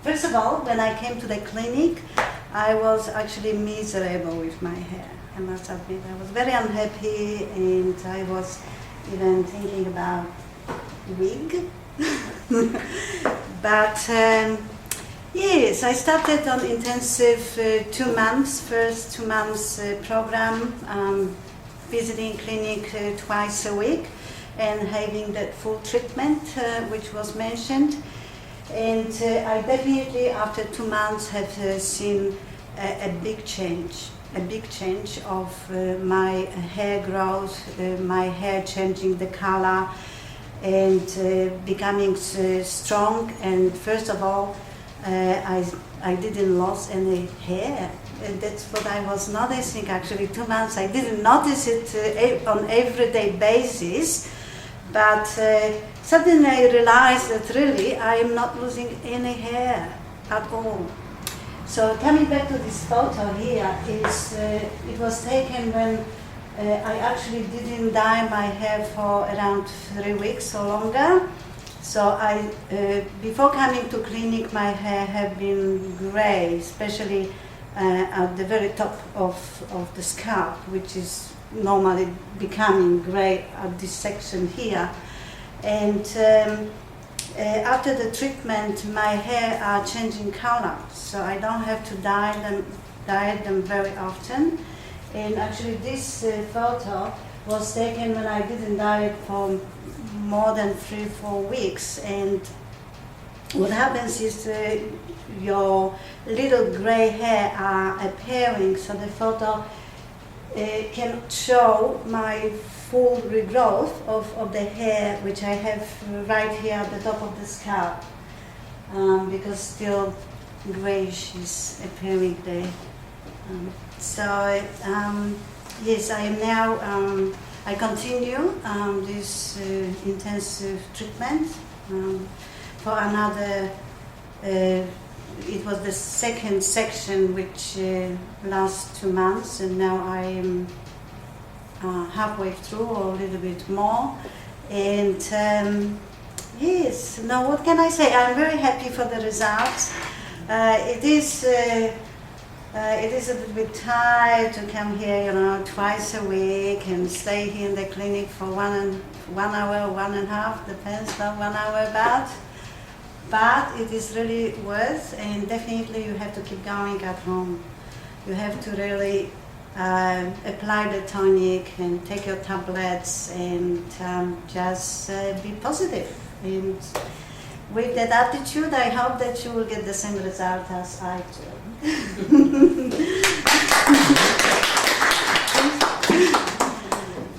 first of all, when I came to the clinic, I was actually miserable with my hair. I must admit, I was very unhappy, and I was even thinking about wig. But yes, I started on intensive 2 months, first 2 months program, visiting clinic twice a week and having that full treatment which was mentioned. And I definitely, after 2 months, have seen a big change of my hair growth, my hair changing the color and becoming strong. And first of all, I didn't lose any hair. And that's what I was noticing actually. 2 months, I didn't notice it on everyday basis, but suddenly I realized that really I am not losing any hair at all. So coming back to this photo here, it was taken when I actually didn't dye my hair for around 3 weeks or longer. So before coming to clinic, my hair had been gray, especially at the very top of the scalp, which is normally becoming gray at this section here. And after the treatment, my hair are changing color, so I don't have to dye them very often. And actually this photo was taken when I didn't dye it for more than 3-4 weeks. And what happens is your little gray hair are appearing, so the photo can show my full regrowth of the hair, which I have right here at the top of the scalp, because still grayish is appearing there. Yes, I am now, I continue this intensive treatment for another, it was the second section which lasts 2 months, and now I am halfway through or a little bit more. And yes, now what can I say? I'm very happy for the results. It is a little bit tired to come here, twice a week and stay here in the clinic for 1 hour, 1.5, depends on 1 hour about. But it is really worth, and definitely you have to keep going at home. You have to really apply the tonic and take your tablets and just be positive. And with that attitude, I hope that you will get the same result as I do.